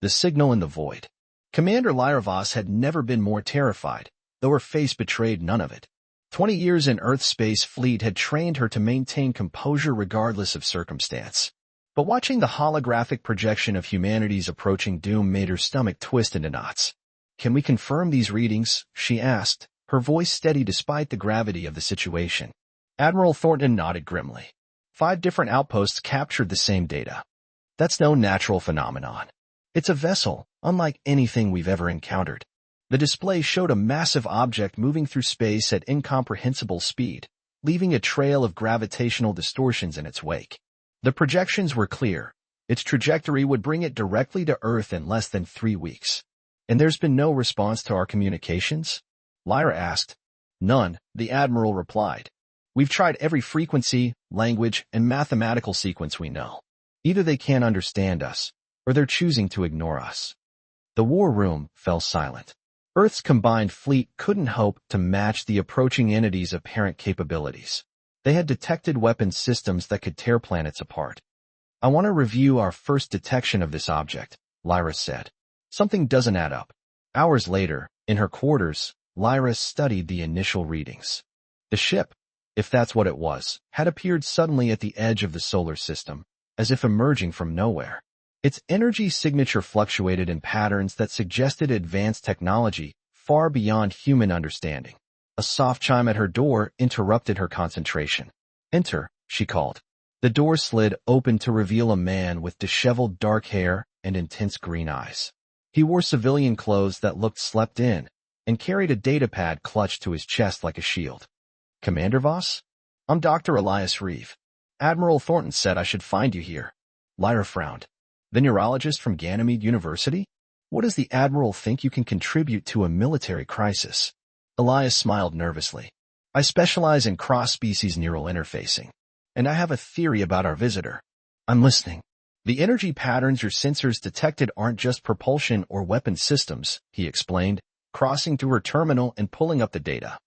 The signal in the void. Commander Lyra Voss had never been more terrified, though her face betrayed none of it. 20 years in Earth's space fleet had trained her to maintain composure regardless of circumstance. But watching the holographic projection of humanity's approaching doom made her stomach twist into knots. "Can we confirm these readings?" she asked, her voice steady despite the gravity of the situation. Admiral Thornton nodded grimly. 5 different outposts captured the same data. "That's no natural phenomenon. It's a vessel, unlike anything we've ever encountered." The display showed a massive object moving through space at incomprehensible speed, leaving a trail of gravitational distortions in its wake. The projections were clear. Its trajectory would bring it directly to Earth in less than 3 weeks. "And there's been no response to our communications?" Lyra asked. "None," the Admiral replied. "We've tried every frequency, language, and mathematical sequence we know. Either they can't understand us, or they're choosing to ignore us." The war room fell silent. Earth's combined fleet couldn't hope to match the approaching entity's apparent capabilities. They had detected weapons systems that could tear planets apart. "I want to review our first detection of this object," Lyra said. "Something doesn't add up." Hours later, in her quarters, Lyra studied the initial readings. The ship, if that's what it was, had appeared suddenly at the edge of the solar system, as if emerging from nowhere. Its energy signature fluctuated in patterns that suggested advanced technology far beyond human understanding. A soft chime at her door interrupted her concentration. "Enter," she called. The door slid open to reveal a man with disheveled dark hair and intense green eyes. He wore civilian clothes that looked slept in, and carried a datapad clutched to his chest like a shield. "Commander Voss? I'm Dr. Elias Reeve. Admiral Thornton said I should find you here." Lyra frowned. "The neurologist from Ganymede University? What does the Admiral think you can contribute to a military crisis?" Elias smiled nervously. "I specialize in cross-species neural interfacing, and I have a theory about our visitor." "I'm listening." "The energy patterns your sensors detected aren't just propulsion or weapon systems," he explained, crossing through her terminal and pulling up the data.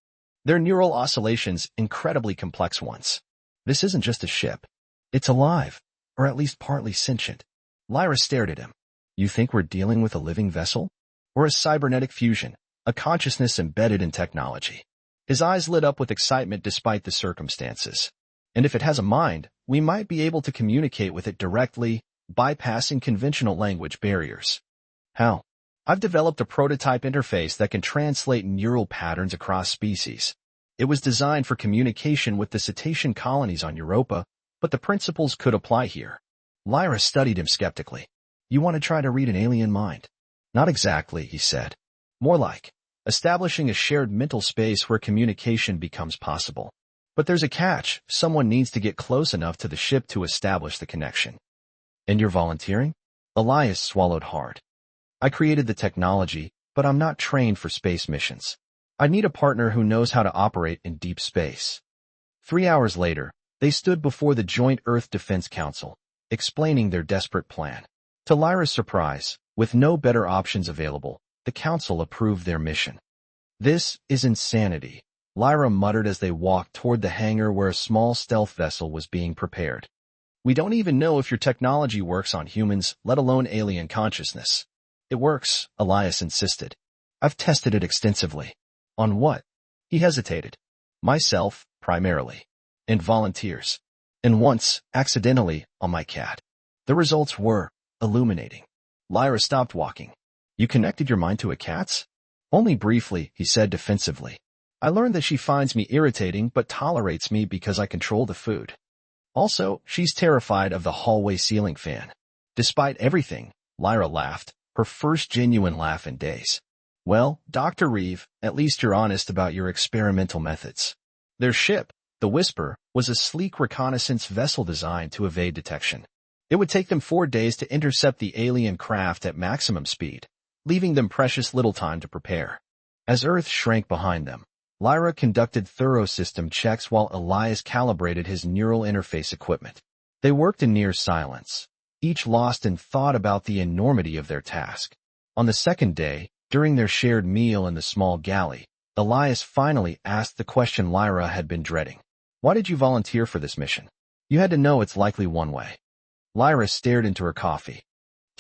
"They're neural oscillations, incredibly complex ones. This isn't just a ship. It's alive, or at least partly sentient." Lyra stared at him. "You think we're dealing with a living vessel? Or a cybernetic fusion? A consciousness embedded in technology?" His eyes lit up with excitement despite the circumstances. "And if it has a mind, we might be able to communicate with it directly, bypassing conventional language barriers." "How?" "I've developed a prototype interface that can translate neural patterns across species. It was designed for communication with the cetacean colonies on Europa, but the principles could apply here." Lyra studied him skeptically. "You want to try to read an alien mind?" "Not exactly," he said. "More like establishing a shared mental space where communication becomes possible. But there's a catch. Someone needs to get close enough to the ship to establish the connection." "And you're volunteering?" Elias swallowed hard. "I created the technology, but I'm not trained for space missions. I need a partner who knows how to operate in deep space." 3 hours later, they stood before the Joint Earth Defense Council, explaining their desperate plan. To Lyra's surprise, with no better options available, the council approved their mission. "This is insanity," Lyra muttered as they walked toward the hangar where a small stealth vessel was being prepared. "We don't even know if your technology works on humans, let alone alien consciousness." "It works," Elias insisted. "I've tested it extensively." "On what?" He hesitated. "Myself, primarily. And volunteers. And once, accidentally, on my cat." The results were illuminating. Lyra stopped walking. "You connected your mind to a cat's?" "Only briefly," he said defensively. "I learned that she finds me irritating but tolerates me because I control the food. Also, she's terrified of the hallway ceiling fan." "Despite everything," Lyra laughed, her first genuine laugh in days. "Well, Dr. Reeve, at least you're honest about your experimental methods." Their ship, the Whisper, was a sleek reconnaissance vessel designed to evade detection. It would take them 4 days to intercept the alien craft at maximum speed, leaving them precious little time to prepare. As Earth shrank behind them, Lyra conducted thorough system checks while Elias calibrated his neural interface equipment. They worked in near silence, each lost in thought about the enormity of their task. On the second day, during their shared meal in the small galley, Elias finally asked the question Lyra had been dreading. "Why did you volunteer for this mission? You had to know it's likely one way." Lyra stared into her coffee.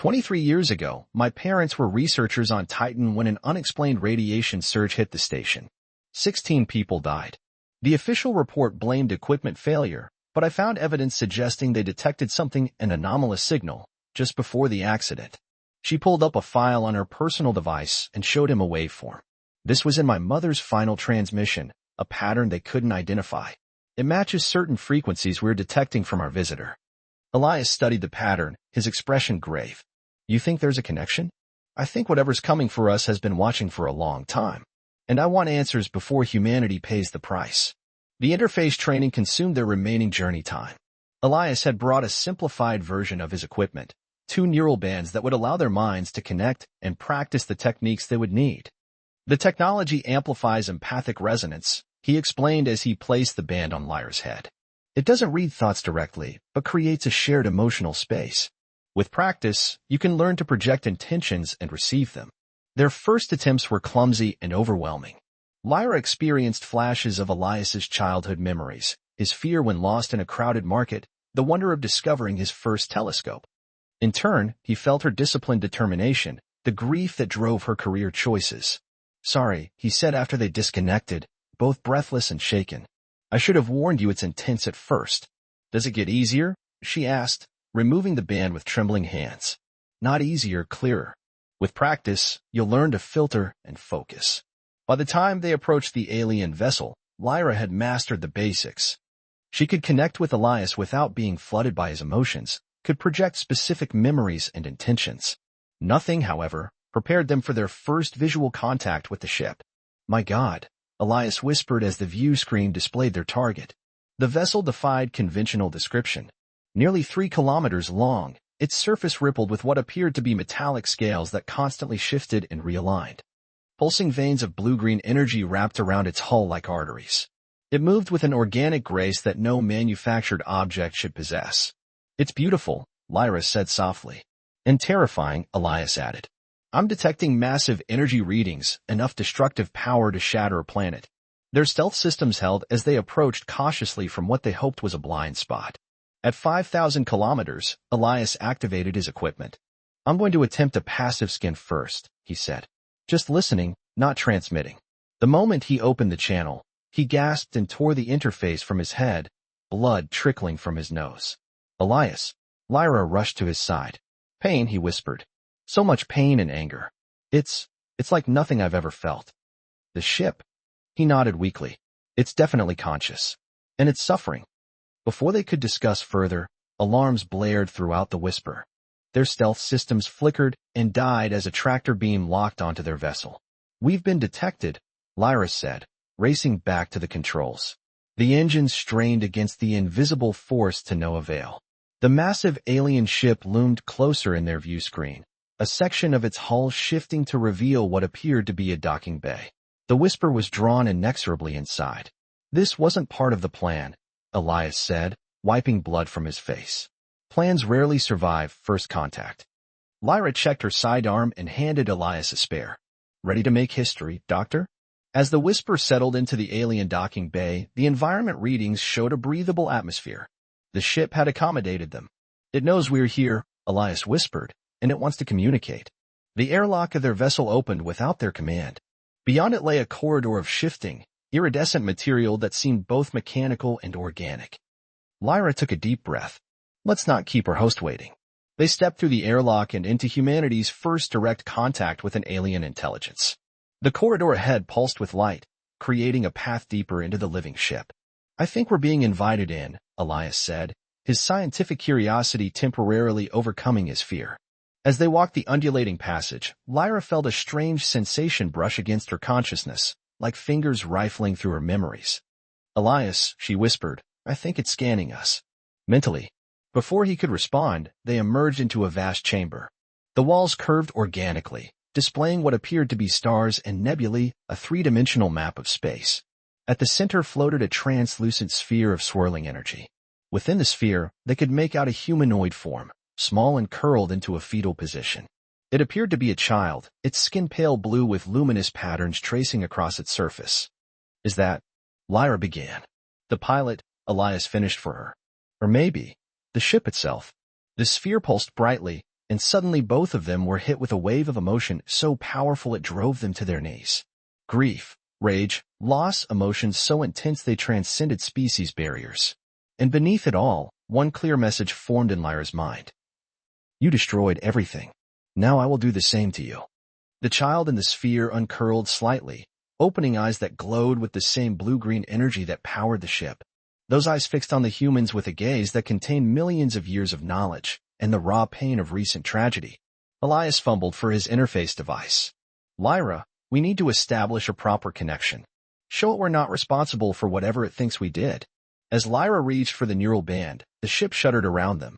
23 years ago, my parents were researchers on Titan when an unexplained radiation surge hit the station. 16 people died. The official report blamed equipment failure, but I found evidence suggesting they detected something, an anomalous signal, just before the accident. She pulled up a file on her personal device and showed him a waveform. This was in my mother's final transmission, a pattern they couldn't identify. It matches certain frequencies we're detecting from our visitor. Elias studied the pattern, his expression grave. You think there's a connection? I think whatever's coming for us has been watching for a long time. And I want answers before humanity pays the price. The interface training consumed their remaining journey time. Elias had brought a simplified version of his equipment, 2 neural bands that would allow their minds to connect and practice the techniques they would need. The technology amplifies empathic resonance, he explained as he placed the band on Lyra's head. It doesn't read thoughts directly, but creates a shared emotional space. With practice, you can learn to project intentions and receive them. Their first attempts were clumsy and overwhelming. Lyra experienced flashes of Elias's childhood memories, his fear when lost in a crowded market, the wonder of discovering his first telescope. In turn, he felt her disciplined determination, the grief that drove her career choices. Sorry, he said after they disconnected, both breathless and shaken. I should have warned you it's intense at first. Does it get easier? She asked, removing the band with trembling hands. Not easier, clearer. With practice, you'll learn to filter and focus. By the time they approached the alien vessel, Lyra had mastered the basics. She could connect with Elias without being flooded by his emotions, could project specific memories and intentions. Nothing, however, prepared them for their first visual contact with the ship. My God, Elias whispered as the view screen displayed their target. The vessel defied conventional description. Nearly 3 kilometers long, its surface rippled with what appeared to be metallic scales that constantly shifted and realigned. Pulsing veins of blue-green energy wrapped around its hull like arteries. It moved with an organic grace that no manufactured object should possess. It's beautiful, Lyra said softly. And terrifying, Elias added. I'm detecting massive energy readings, enough destructive power to shatter a planet. Their stealth systems held as they approached cautiously from what they hoped was a blind spot. At 5,000 kilometers, Elias activated his equipment. I'm going to attempt a passive scan first, he said. Just listening, not transmitting. The moment he opened the channel, he gasped and tore the interface from his head, blood trickling from his nose. Elias. Lyra rushed to his side. Pain, he whispered. So much pain and anger. It's like nothing I've ever felt. The ship. He nodded weakly. It's definitely conscious. And it's suffering. Before they could discuss further, alarms blared throughout the whisper. Their stealth systems flickered and died as a tractor beam locked onto their vessel. We've been detected, Lyra said, racing back to the controls. The engines strained against the invisible force to no avail. The massive alien ship loomed closer in their view screen, a section of its hull shifting to reveal what appeared to be a docking bay. The whisper was drawn inexorably inside. This wasn't part of the plan, Elias said, wiping blood from his face. Plans rarely survive first contact. Lyra checked her sidearm and handed Elias a spare. Ready to make history, Doctor? As the whisper settled into the alien docking bay, the environment readings showed a breathable atmosphere. The ship had accommodated them. It knows we're here, Elias whispered, and it wants to communicate. The airlock of their vessel opened without their command. Beyond it lay a corridor of shifting, iridescent material that seemed both mechanical and organic. Lyra took a deep breath. Let's not keep our host waiting. They stepped through the airlock and into humanity's first direct contact with an alien intelligence. The corridor ahead pulsed with light, creating a path deeper into the living ship. I think we're being invited in, Elias said, his scientific curiosity temporarily overcoming his fear. As they walked the undulating passage, Lyra felt a strange sensation brush against her consciousness, like fingers rifling through her memories. Elias, she whispered, I think it's scanning us. Mentally. Before he could respond, they emerged into a vast chamber. The walls curved organically, displaying what appeared to be stars and nebulae, a three-dimensional map of space. At the center floated a translucent sphere of swirling energy. Within the sphere, they could make out a humanoid form, small and curled into a fetal position. It appeared to be a child, its skin pale blue with luminous patterns tracing across its surface. Is that? Lyra began. The pilot, Elias finished for her. Or maybe, the ship itself. The sphere pulsed brightly, and suddenly both of them were hit with a wave of emotion so powerful it drove them to their knees. Grief, rage, loss, emotions so intense they transcended species barriers. And beneath it all, one clear message formed in Lyra's mind. You destroyed everything. Now I will do the same to you. The child in the sphere uncurled slightly, opening eyes that glowed with the same blue-green energy that powered the ship. Those eyes fixed on the humans with a gaze that contained millions of years of knowledge and the raw pain of recent tragedy. Elias fumbled for his interface device. Lyra, we need to establish a proper connection. Show it we're not responsible for whatever it thinks we did. As Lyra reached for the neural band, the ship shuddered around them.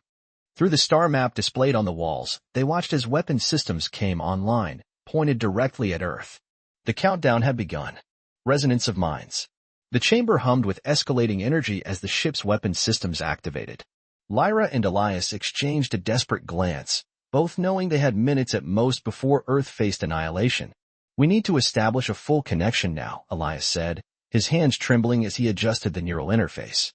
Through the star map displayed on the walls, they watched as weapon systems came online, pointed directly at Earth. The countdown had begun. Resonance of minds. The chamber hummed with escalating energy as the ship's weapon systems activated. Lyra and Elias exchanged a desperate glance, both knowing they had minutes at most before Earth faced annihilation. We need to establish a full connection now, Elias said, his hands trembling as he adjusted the neural interface.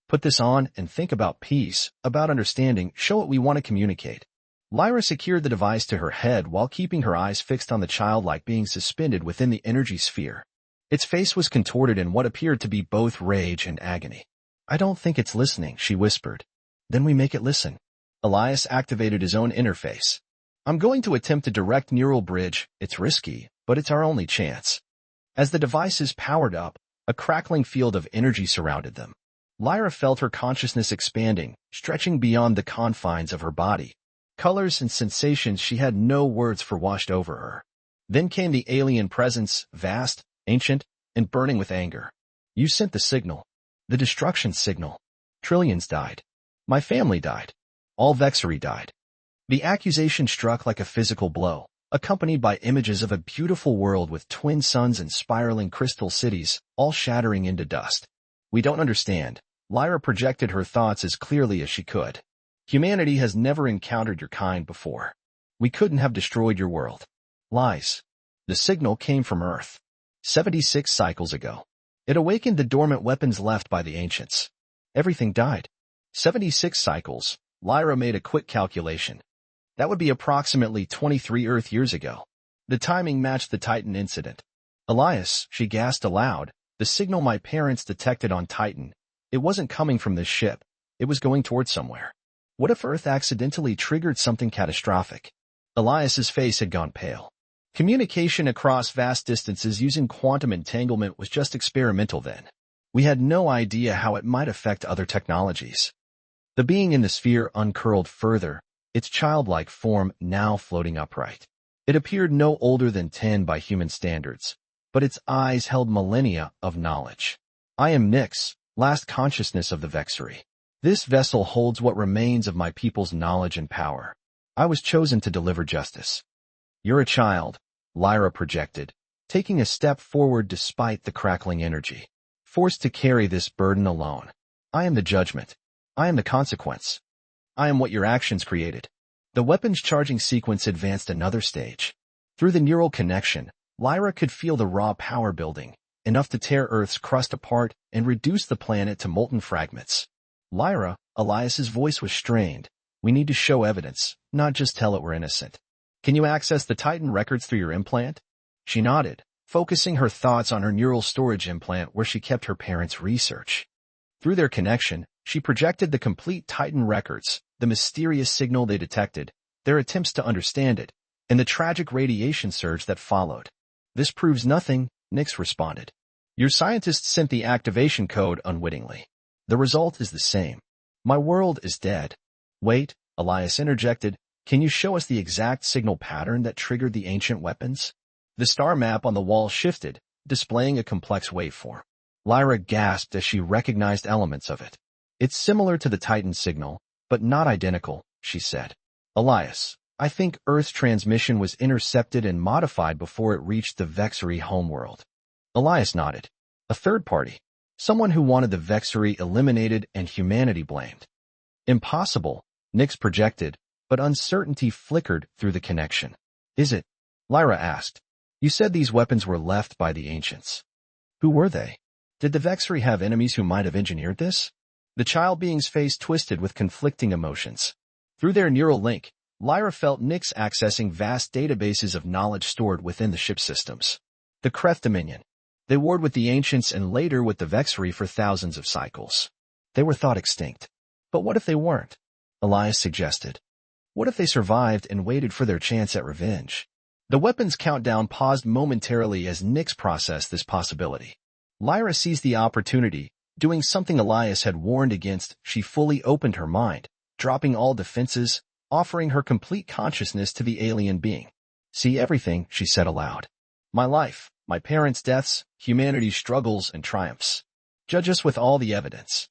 Put this on and think about peace, about understanding, show what we want to communicate. Lyra secured the device to her head while keeping her eyes fixed on the childlike being suspended within the energy sphere. Its face was contorted in what appeared to be both rage and agony. I don't think it's listening, she whispered. Then we make it listen. Elias activated his own interface. I'm going to attempt a direct neural bridge. It's risky, but it's our only chance. As the devices powered up, a crackling field of energy surrounded them. Lyra felt her consciousness expanding, stretching beyond the confines of her body. Colors and sensations she had no words for washed over her. Then came the alien presence, vast, ancient, and burning with anger. You sent the signal. The destruction signal. Trillions died. My family died. All Vexery died. The accusation struck like a physical blow, accompanied by images of a beautiful world with twin suns and spiraling crystal cities, all shattering into dust. We don't understand. Lyra projected her thoughts as clearly as she could. Humanity has never encountered your kind before. We couldn't have destroyed your world. Lies. The signal came from Earth. 76 cycles ago. It awakened the dormant weapons left by the ancients. Everything died. 76 cycles. Lyra made a quick calculation. That would be approximately 23 Earth years ago. The timing matched the Titan incident. Elias, she gasped aloud, the signal my parents detected on Titan. It wasn't coming from this ship. It was going toward somewhere. What if Earth accidentally triggered something catastrophic? Elias's face had gone pale. Communication across vast distances using quantum entanglement was just experimental then. We had no idea how it might affect other technologies. The being in the sphere uncurled further, its childlike form now floating upright. It appeared no older than 10 by human standards, but its eyes held millennia of knowledge. I am Nyx, last consciousness of the Vexery. This vessel holds what remains of my people's knowledge and power. I was chosen to deliver justice. You're a child, Lyra projected, taking a step forward despite the crackling energy. Forced to carry this burden alone. I am the judgment. I am the consequence. I am what your actions created. The weapons charging sequence advanced another stage. Through the neural connection, Lyra could feel the raw power building, enough to tear Earth's crust apart and reduce the planet to molten fragments. Lyra, Elias's voice was strained. We need to show evidence, not just tell it we're innocent. Can you access the Titan records through your implant? She nodded, focusing her thoughts on her neural storage implant where she kept her parents' research. Through their connection, she projected the complete Titan records, the mysterious signal they detected, their attempts to understand it, and the tragic radiation surge that followed. This proves nothing, Nyx responded. Your scientists sent the activation code unwittingly. The result is the same. My world is dead. Wait, Elias interjected, can you show us the exact signal pattern that triggered the ancient weapons? The star map on the wall shifted, displaying a complex waveform. Lyra gasped as she recognized elements of it. It's similar to the Titan signal, but not identical, she said. Elias, I think Earth's transmission was intercepted and modified before it reached the Vexery homeworld. Elias nodded. A third party. Someone who wanted the Vexery eliminated and humanity blamed. Impossible, Nyx projected, but uncertainty flickered through the connection. Is it? Lyra asked. You said these weapons were left by the ancients. Who were they? Did the Vexery have enemies who might have engineered this? The child being's face twisted with conflicting emotions. Through their neural link, Lyra felt Nyx accessing vast databases of knowledge stored within the ship systems. The Kreth Dominion. They warred with the Ancients and later with the Vexri for thousands of cycles. They were thought extinct. But what if they weren't? Elias suggested. What if they survived and waited for their chance at revenge? The weapons countdown paused momentarily as Nyx processed this possibility. Lyra seized the opportunity, doing something Elias had warned against. She fully opened her mind, dropping all defenses, offering her complete consciousness to the alien being. See everything, she said aloud. My life, my parents' deaths, humanity's struggles and triumphs. Judge us with all the evidence.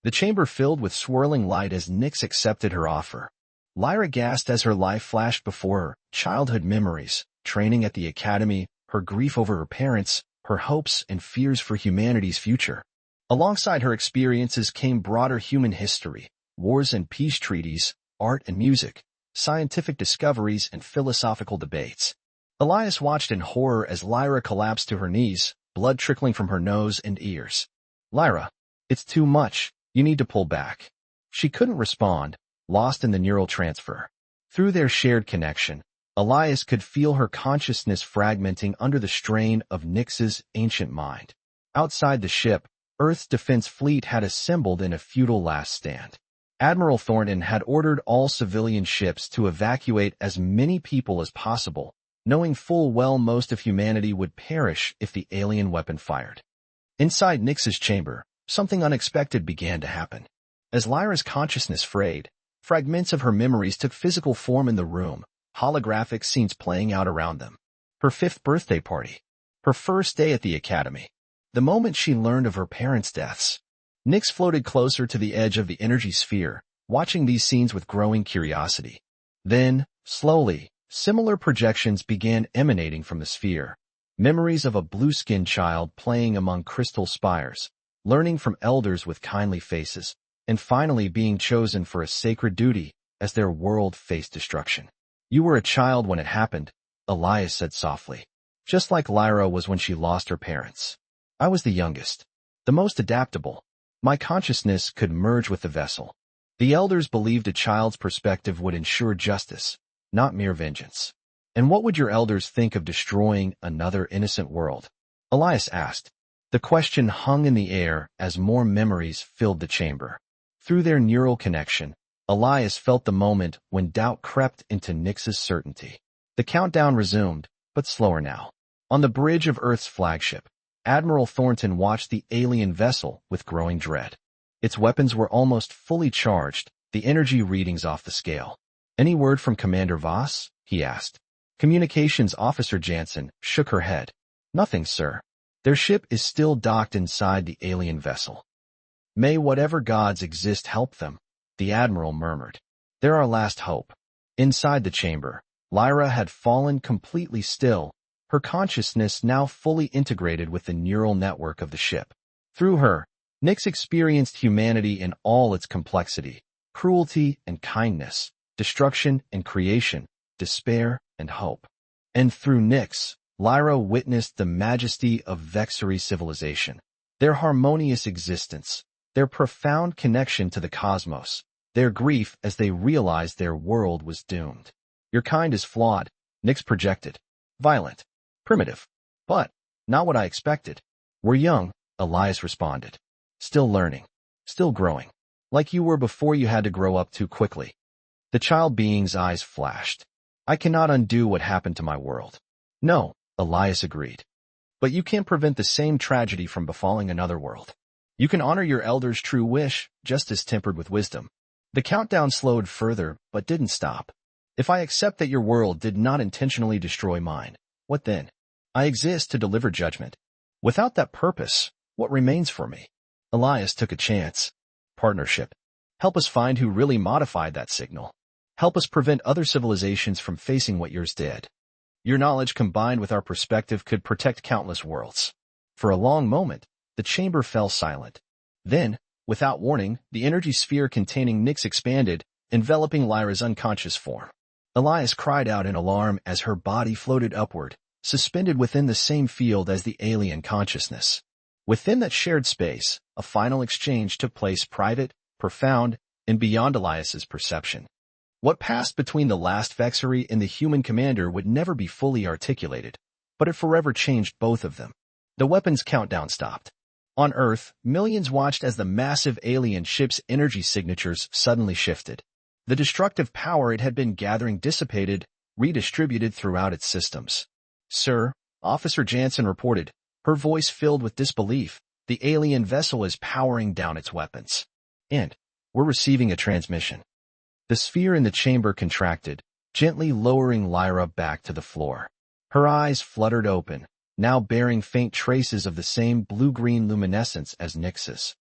The chamber filled with swirling light as Nyx accepted her offer. Lyra gasped as her life flashed before her, childhood memories, training at the academy, her grief over her parents, her hopes and fears for humanity's future. Alongside her experiences came broader human history, wars and peace treaties, art and music, scientific discoveries and philosophical debates. Elias watched in horror as Lyra collapsed to her knees, blood trickling from her nose and ears. Lyra, it's too much. You need to pull back. She couldn't respond, lost in the neural transfer. Through their shared connection, Elias could feel her consciousness fragmenting under the strain of Nyx's ancient mind. Outside the ship, Earth's defense fleet had assembled in a futile last stand. Admiral Thornton had ordered all civilian ships to evacuate as many people as possible, knowing full well most of humanity would perish if the alien weapon fired. Inside Nyx's chamber, something unexpected began to happen. As Lyra's consciousness frayed, fragments of her memories took physical form in the room, holographic scenes playing out around them. Her 5th birthday party. Her first day at the academy. The moment she learned of her parents' deaths. Nyx floated closer to the edge of the energy sphere, watching these scenes with growing curiosity. Then, slowly, similar projections began emanating from the sphere. Memories of a blue-skinned child playing among crystal spires, learning from elders with kindly faces, and finally being chosen for a sacred duty as their world faced destruction. You were a child when it happened, Elias said softly. Just like Lyra was when she lost her parents. I was the youngest, the most adaptable. My consciousness could merge with the vessel. The elders believed a child's perspective would ensure justice, not mere vengeance. And what would your elders think of destroying another innocent world? Elias asked. The question hung in the air as more memories filled the chamber. Through their neural connection, Elias felt the moment when doubt crept into Nyx's certainty. The countdown resumed, but slower now. On the bridge of Earth's flagship, Admiral Thornton watched the alien vessel with growing dread. Its weapons were almost fully charged, the energy readings off the scale. Any word from Commander Voss? He asked. Communications Officer Jansen shook her head. Nothing, sir. Their ship is still docked inside the alien vessel. May whatever gods exist help them, the Admiral murmured. They're our last hope. Inside the chamber, Lyra had fallen completely still, her consciousness now fully integrated with the neural network of the ship. Through her, Nyx experienced humanity in all its complexity, cruelty and kindness, destruction and creation, despair and hope. And through Nyx, Lyra witnessed the majesty of Vexri civilization, their harmonious existence, their profound connection to the cosmos, their grief as they realized their world was doomed. Your kind is flawed, Nyx projected. Violent. Primitive. But not what I expected. We're young, Elias responded. Still learning. Still growing. Like you were before you had to grow up too quickly. The child being's eyes flashed. I cannot undo what happened to my world. No, Elias agreed. But you can't prevent the same tragedy from befalling another world. You can honor your elder's true wish, justice tempered with wisdom. The countdown slowed further, but didn't stop. If I accept that your world did not intentionally destroy mine, what then? I exist to deliver judgment. Without that purpose, what remains for me? Elias took a chance. Partnership. Help us find who really modified that signal. Help us prevent other civilizations from facing what yours did. Your knowledge combined with our perspective could protect countless worlds. For a long moment, the chamber fell silent. Then, without warning, the energy sphere containing Nyx expanded, enveloping Lyra's unconscious form. Elias cried out in alarm as her body floated upward, suspended within the same field as the alien consciousness. Within that shared space, a final exchange took place, private, profound, and beyond Elias's perception. What passed between the last Vexery and the human commander would never be fully articulated, but it forever changed both of them. The weapons countdown stopped. On Earth, millions watched as the massive alien ship's energy signatures suddenly shifted. The destructive power it had been gathering dissipated, redistributed throughout its systems. "Sir," Officer Jansen reported, her voice filled with disbelief, "the alien vessel is powering down its weapons. And we're receiving a transmission." The sphere in the chamber contracted, gently lowering Lyra back to the floor. Her eyes fluttered open, now bearing faint traces of the same blue-green luminescence as Nyx's.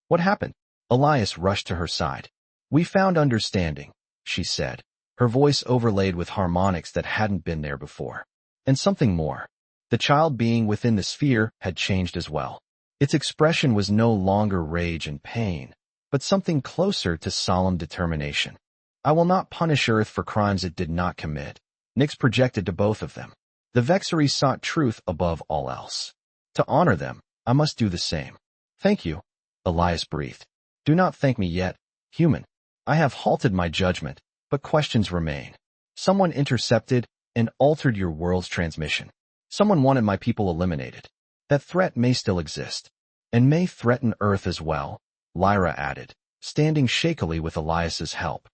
"What happened?" Elias rushed to her side. "We found understanding," she said, her voice overlaid with harmonics that hadn't been there before. And something more. The child being within the sphere had changed as well. Its expression was no longer rage and pain, but something closer to solemn determination. "I will not punish Earth for crimes it did not commit," Nyx projected to both of them. The Vexery sought truth above all else. "To honor them, I must do the same." "Thank you," Elias breathed. "Do not thank me yet, human. I have halted my judgment, but questions remain. Someone intercepted and altered your world's transmission. Someone wanted my people eliminated. That threat may still exist, and may threaten Earth as well," Lyra added, standing shakily with Elias's help.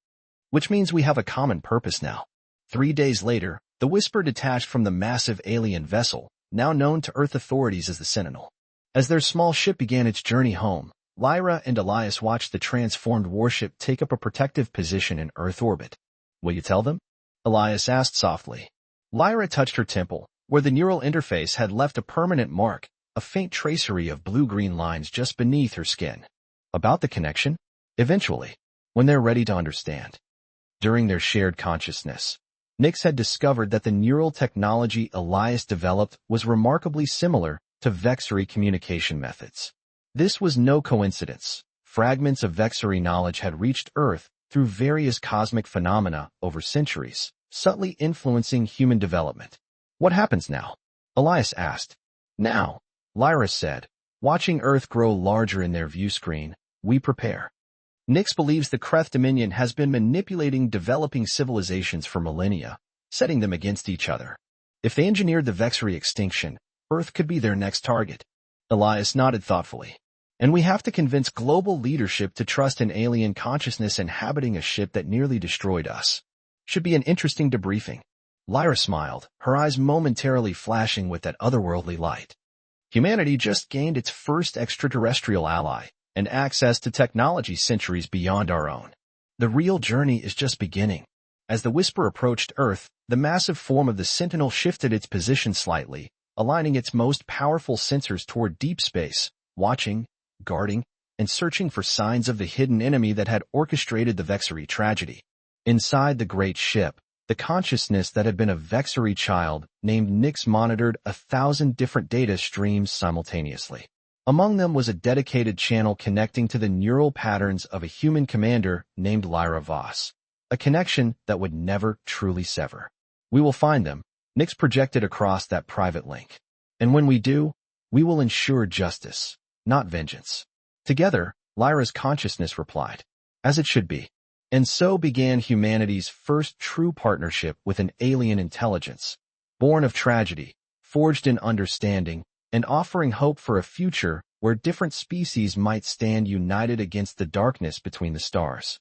"Which means we have a common purpose now." 3 days later, the Whisper detached from the massive alien vessel, now known to Earth authorities as the Sentinel. As their small ship began its journey home, Lyra and Elias watched the transformed warship take up a protective position in Earth orbit. "Will you tell them?" Elias asked softly. Lyra touched her temple, where the neural interface had left a permanent mark, a faint tracery of blue-green lines just beneath her skin. "About the connection? Eventually, when they're ready to understand." During their shared consciousness, Nyx had discovered that the neural technology Elias developed was remarkably similar to Vexery communication methods. This was no coincidence. Fragments of Vexery knowledge had reached Earth through various cosmic phenomena over centuries, subtly influencing human development. "What happens now?" Elias asked. "Now," Lyra said, "watching Earth grow larger in their view screen, we prepare." Nyx believes the Kreth Dominion has been manipulating developing civilizations for millennia, setting them against each other. If they engineered the Vexery extinction, Earth could be their next target. Elias nodded thoughtfully. "And we have to convince global leadership to trust an alien consciousness inhabiting a ship that nearly destroyed us. Should be an interesting debriefing." Lyra smiled, her eyes momentarily flashing with that otherworldly light. Humanity just gained its first extraterrestrial ally, and access to technology centuries beyond our own. The real journey is just beginning. As the Whisper approached Earth, the massive form of the Sentinel shifted its position slightly, aligning its most powerful sensors toward deep space, watching, guarding, and searching for signs of the hidden enemy that had orchestrated the Vexery tragedy. Inside the great ship, the consciousness that had been a Vexery child named Nyx monitored 1,000 different data streams simultaneously. Among them was a dedicated channel connecting to the neural patterns of a human commander named Lyra Voss, a connection that would never truly sever. "We will find them," Nyx projected across that private link. "And when we do, we will ensure justice, not vengeance." Together, Lyra's consciousness replied, "As it should be." And so began humanity's first true partnership with an alien intelligence, born of tragedy, forged in understanding, and offering hope for a future where different species might stand united against the darkness between the stars.